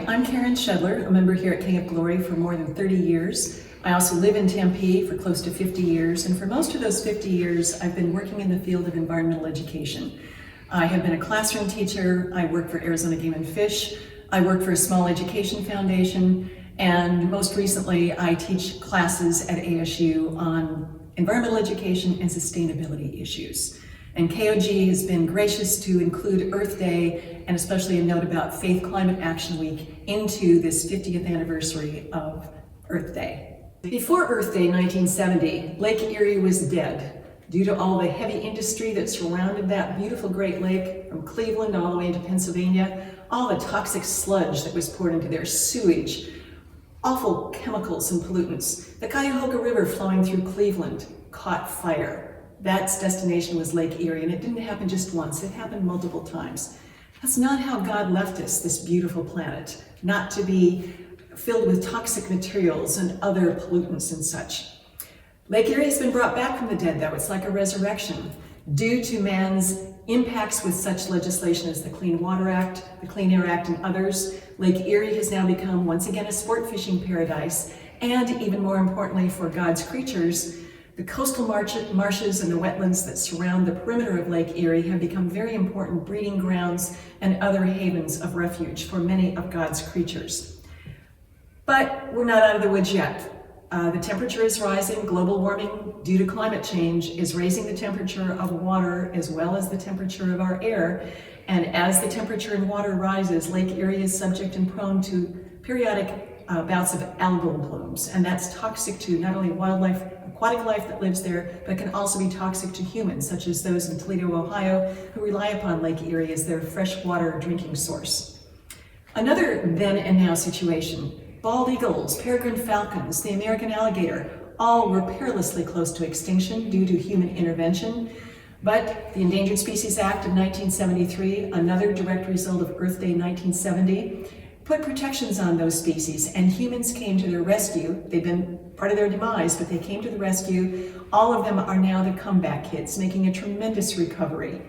I'm Karen Schedler, a member here at King of Glory for more than 30 years. I also live in Tempe for close to 50 years, and for most of those 50 years, I've been working in the field of environmental education. I have been a classroom teacher, I work for Arizona Game and Fish, I work for a small education foundation, and most recently, I teach classes at ASU on environmental education and sustainability issues. And KOG has been gracious to include Earth Day, and especially a note about Faith Climate Action Week, into this 50th anniversary of Earth Day. Before Earth Day 1970, Lake Erie was dead due to all the heavy industry that surrounded that beautiful Great Lake from Cleveland all the way into Pennsylvania, all the toxic sludge that was poured into their sewage, awful chemicals and pollutants. The Cuyahoga River flowing through Cleveland caught fire. That's destination was Lake Erie, and it didn't happen just once, it happened multiple times. That's not how God left us, this beautiful planet, not to be filled with toxic materials and other pollutants and such. Lake Erie has been brought back from the dead, though. It's like a resurrection due to man's impacts with such legislation as the Clean Water Act, the Clean Air Act, and others. Lake Erie has now become once again a sport fishing paradise, and even more importantly for God's creatures, the coastal marshes and the wetlands that surround the perimeter of Lake Erie have become very important breeding grounds and other havens of refuge for many of God's creatures. But we're not out of the woods yet. The temperature is rising. Global warming due to climate change is raising the temperature of water as well as the temperature of our air. And as the temperature in water rises, Lake Erie is subject and prone to periodic bouts of algal blooms. And that's toxic to not only wildlife, aquatic life that lives there, but can also be toxic to humans, such as those in Toledo, Ohio, who rely upon Lake Erie as their freshwater drinking source. Another then and now situation. Bald eagles, peregrine falcons, the American alligator, all were perilously close to extinction due to human intervention. But the Endangered Species Act of 1973, another direct result of Earth Day 1970, put protections on those species, and humans came to their rescue. They've been part of their demise, but they came to the rescue. All of them are now the comeback kids, making a tremendous recovery.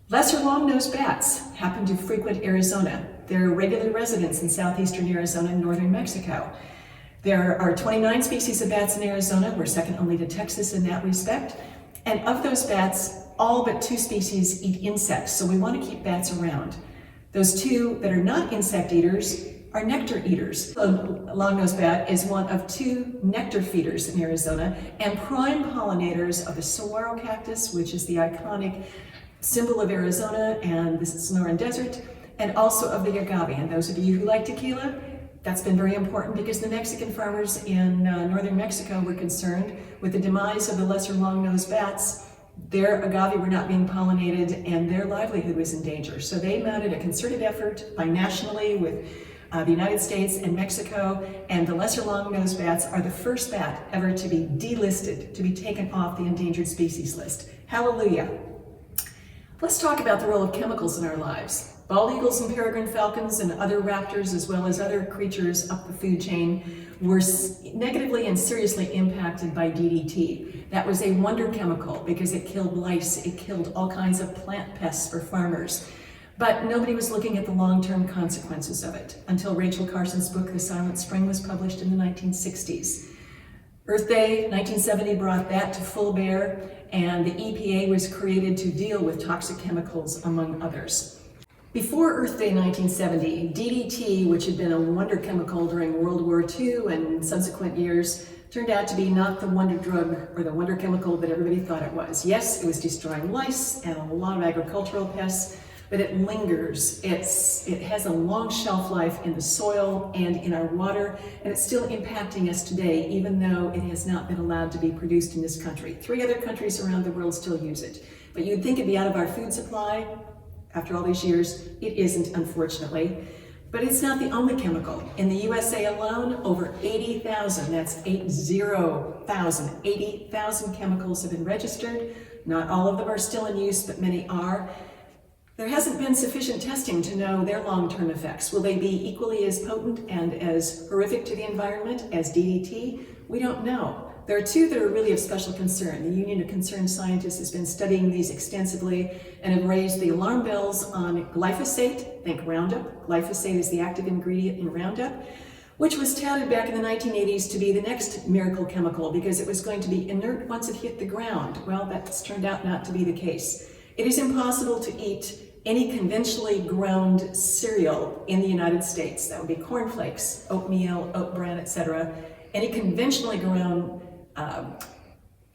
Lesser long-nosed bats happen to frequent Arizona. They're regular residents in southeastern Arizona and northern Mexico. There are 29 species of bats in Arizona. We're second only to Texas in that respect. And of those bats, all but 2 species eat insects, so we want to keep bats around. Those 2 that are not insect eaters are nectar eaters. A long-nosed bat is one of 2 nectar feeders in Arizona and prime pollinators of the saguaro cactus, which is the iconic symbol of Arizona and the Sonoran Desert, and also of the agave. And those of you who like tequila, that's been very important because the Mexican farmers in northern Mexico were concerned with the demise of the lesser long-nosed bats. Their agave were not being pollinated and their livelihood was in danger. So they mounted a concerted effort nationally with the United States and Mexico, and the lesser long-nosed bats are the first bat ever to be delisted, to be taken off the endangered species list. Hallelujah. Let's talk about the role of chemicals in our lives. Bald eagles and peregrine falcons and other raptors, as well as other creatures up the food chain, were negatively and seriously impacted by DDT. That was a wonder chemical because it killed lice, it killed all kinds of plant pests for farmers. But nobody was looking at the long-term consequences of it until Rachel Carson's book, The Silent Spring, was published in the 1960s. Earth Day 1970 brought that to full bear, and the EPA was created to deal with toxic chemicals, among others. Before Earth Day 1970, DDT, which had been a wonder chemical during World War II and subsequent years, turned out to be not the wonder drug or the wonder chemical that everybody thought it was. Yes, it was destroying lice and a lot of agricultural pests, but it lingers. It has a long shelf life in the soil and in our water, and it's still impacting us today, even though it has not been allowed to be produced in this country. 3 other countries around the world still use it. But you'd think it'd be out of our food supply. After all these years, it isn't, unfortunately. But it's not the only chemical. In the USA alone, over 80,000, that's 80,000, 80,000 chemicals have been registered. Not all of them are still in use, but many are. There hasn't been sufficient testing to know their long-term effects. Will they be equally as potent and as horrific to the environment as DDT? We don't know. there are two that are really of special concern. The Union of Concerned Scientists has been studying these extensively and have raised the alarm bells on glyphosate. Think Roundup. Glyphosate is the active ingredient in Roundup, which was touted back in the 1980s to be the next miracle chemical because it was going to be inert once it hit the ground. Well, that's turned out not to be the case. It is impossible to eat any conventionally grown cereal in the United States. That would be cornflakes, oatmeal, oat bran, etc. Any conventionally grown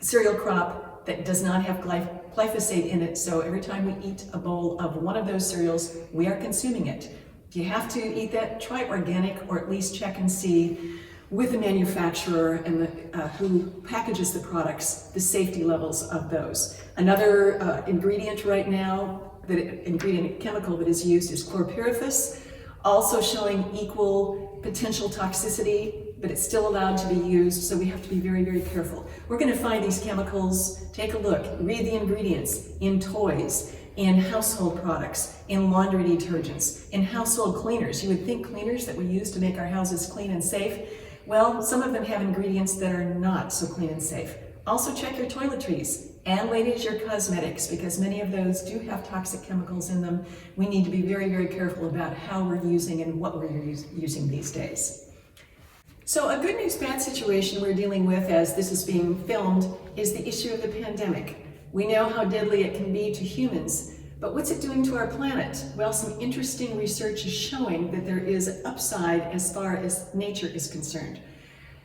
cereal crop that does not have glyphosate in it. So every time we eat a bowl of one of those cereals, we are consuming it. If you have to eat that, try organic, or at least check and see with the manufacturer and who packages the products, the safety levels of those. Another ingredient right now, ingredient chemical that is used is Chlorpyrifos, also showing equal potential toxicity, but it's still allowed to be used, so we have to be very, very careful. We're going to find these chemicals, take a look, read the ingredients in toys, in household products, in laundry detergents, in household cleaners. You would think cleaners that we use to make our houses clean and safe, well, some of them have ingredients that are not so clean and safe. Also check your toiletries and, ladies, your cosmetics, because many of those do have toxic chemicals in them. We need to be very, very careful about how we're using and what we're using these days. So a good news, bad situation we're dealing with as this is being filmed is the issue of the pandemic. We know how deadly it can be to humans, but what's it doing to our planet? Well, some interesting research is showing that there is upside as far as nature is concerned.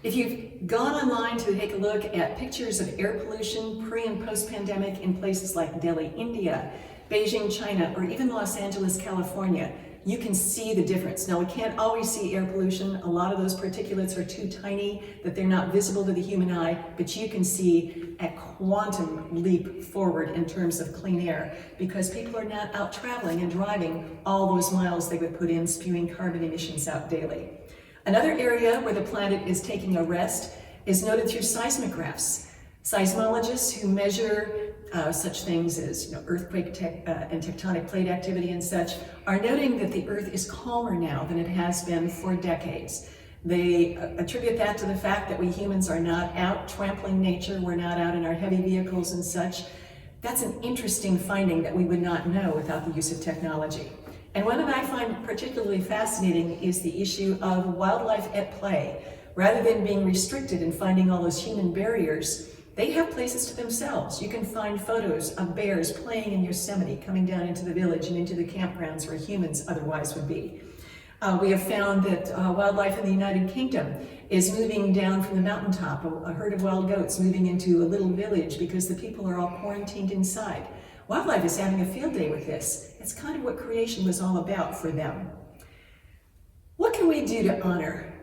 If you've gone online to take a look at pictures of air pollution pre and post-pandemic in places like Delhi, India, Beijing, China, or even Los Angeles, California, you can see the difference. Now, we can't always see air pollution. A lot of those particulates are too tiny that they're not visible to the human eye, but you can see a quantum leap forward in terms of clean air because people are not out traveling and driving all those miles they would put in spewing carbon emissions out daily. Another area where the planet is taking a rest is noted through seismographs. Seismologists who measure such things as earthquake and tectonic plate activity and such are noting that the Earth is calmer now than it has been for decades. They attribute that to the fact that we humans are not out trampling nature, we're not out in our heavy vehicles and such. That's an interesting finding that we would not know without the use of technology. And one that I find particularly fascinating is the issue of wildlife at play. Rather than being restricted and finding all those human barriers, they have places to themselves. You can find photos of bears playing in Yosemite, coming down into the village and into the campgrounds where humans otherwise would be. We have found that wildlife in the United Kingdom is moving down from the mountaintop, a herd of wild goats moving into a little village because the people are all quarantined inside. Wildlife is having a field day with this. It's kind of what creation was all about for them. What can we do to honor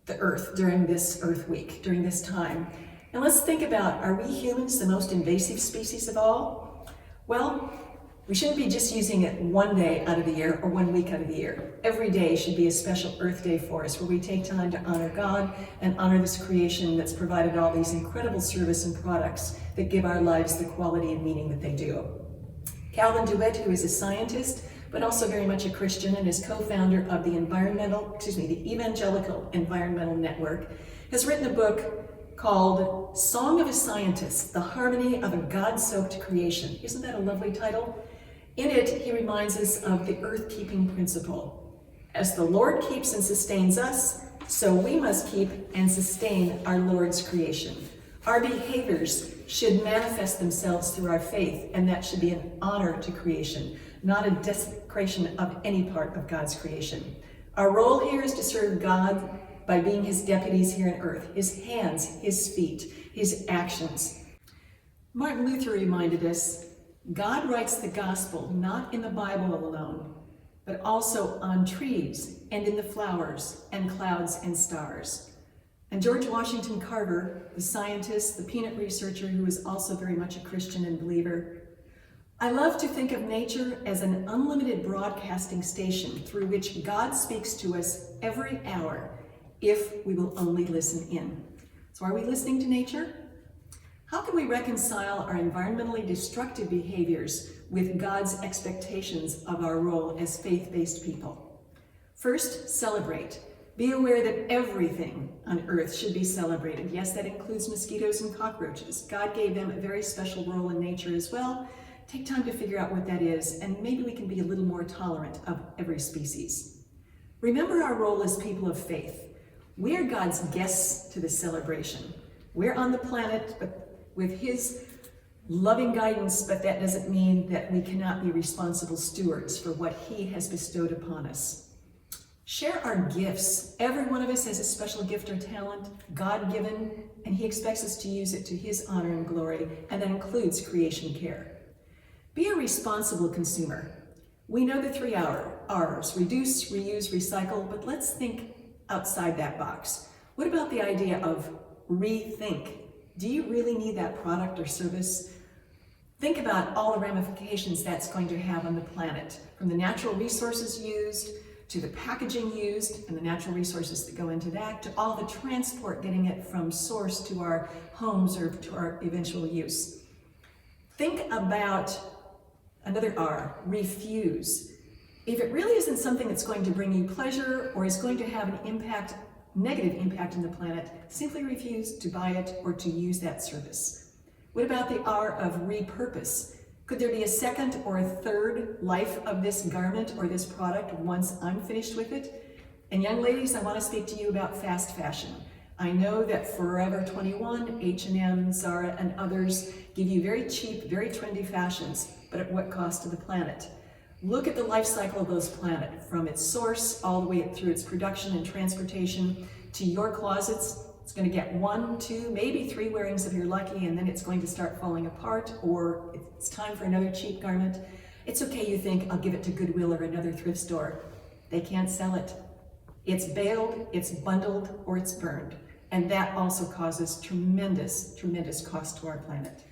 the Earth during this Earth Week, during this time? And let's think about, are we humans the most invasive species of all? Well, we shouldn't be just using it one day out of the year or 1 week out of the year. Every day should be a special Earth Day for us, where we take time to honor God and honor this creation that's provided all these incredible service and products that give our lives the quality and meaning that they do. Calvin DeWitt, who is a scientist, but also very much a Christian and is co-founder of the Evangelical Environmental Network, has written a book called Song of a Scientist, The Harmony of a God-Soaked Creation. Isn't that a lovely title? In it, he reminds us of the earth-keeping principle. As the Lord keeps and sustains us, so we must keep and sustain our Lord's creation. Our behaviors should manifest themselves through our faith, and that should be an honor to creation, not a desecration of any part of God's creation. Our role here is to serve God by being his deputies here on earth, his hands, his feet, his actions. Martin Luther reminded us, God writes the gospel not in the Bible alone, but also on trees and in the flowers and clouds and stars. And George Washington Carver, the scientist, the peanut researcher, who was also very much a Christian and believer, I love to think of nature as an unlimited broadcasting station through which God speaks to us every hour, if we will only listen in. So are we listening to nature? How can we reconcile our environmentally destructive behaviors with God's expectations of our role as faith-based people? First, celebrate. Be aware that everything on earth should be celebrated. Yes, that includes mosquitoes and cockroaches. God gave them a very special role in nature as well. Take time to figure out what that is, and maybe we can be a little more tolerant of every species. Remember our role as people of faith. We're God's guests to this celebration. We're on the planet but with His loving guidance, but that doesn't mean that we cannot be responsible stewards for what He has bestowed upon us. Share our gifts. Every one of us has a special gift or talent, God-given, and He expects us to use it to His honor and glory, and that includes creation care. Be a responsible consumer. We know the 3 R's, reduce, reuse, recycle, but let's think outside that box. What about the idea of rethink? Do you really need that product or service? Think about all the ramifications that's going to have on the planet, from the natural resources used, to the packaging used and the natural resources that go into that, to all the transport getting it from source to our homes or to our eventual use. Think about another R, refuse. If it really isn't something that's going to bring you pleasure or is going to have an impact, negative impact on the planet, simply refuse to buy it or to use that service. What about the R of repurpose? Could there be a second or a third life of this garment or this product once I'm finished with it? And young ladies, I want to speak to you about fast fashion. I know that Forever 21, H&M, Zara, and others give you very cheap, very trendy fashions, but at what cost to the planet? Look at the life cycle of those planet, from its source all the way through its production and transportation to your closets. It's going to get 1, 2, maybe 3 wearings if you're lucky, and then it's going to start falling apart, or it's time for another cheap garment. It's okay, you think, I'll give it to Goodwill or another thrift store. They can't sell it. It's baled, it's bundled, or it's burned. And that also causes tremendous, tremendous cost to our planet.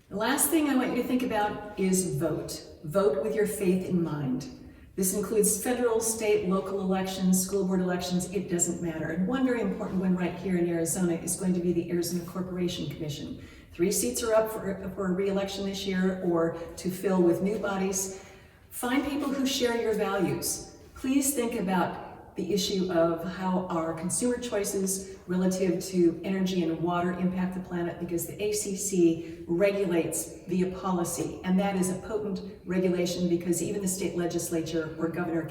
The last thing I want you to think about is vote. Vote with your faith in mind. This includes federal, state, local elections, school board elections, it doesn't matter. And one very important one right here in Arizona is going to be the Arizona Corporation Commission. 3 seats are up for a re-election this year or to fill with new bodies. Find people who share your values. Please think about the issue of how our consumer choices relative to energy and water impact the planet, because the ACC regulates via policy, and that is a potent regulation because even the state legislature or governor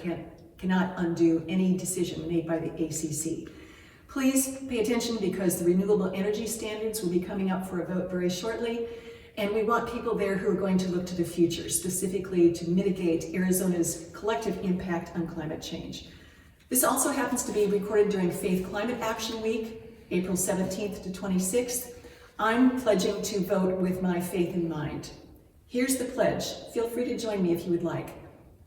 cannot undo any decision made by the ACC. Please pay attention because the renewable energy standards will be coming up for a vote very shortly, and we want people there who are going to look to the future, specifically to mitigate Arizona's collective impact on climate change. This also happens to be recorded during Faith Climate Action Week, April 17th to 26th. I'm pledging to vote with my faith in mind. Here's the pledge. Feel free to join me if you would like.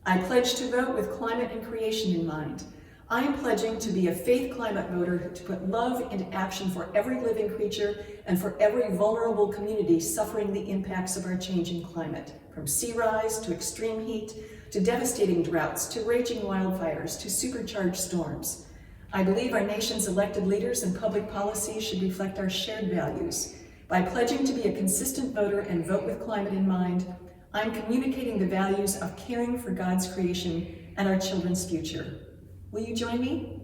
I pledge to vote with climate and creation in mind. I am pledging to be a faith climate voter to put love into action for every living creature and for every vulnerable community suffering the impacts of our changing climate, from sea rise to extreme heat, to devastating droughts, to raging wildfires, to supercharged storms. I believe our nation's elected leaders and public policy should reflect our shared values. By pledging to be a consistent voter and vote with climate in mind, I'm communicating the values of caring for God's creation and our children's future. Will you join me?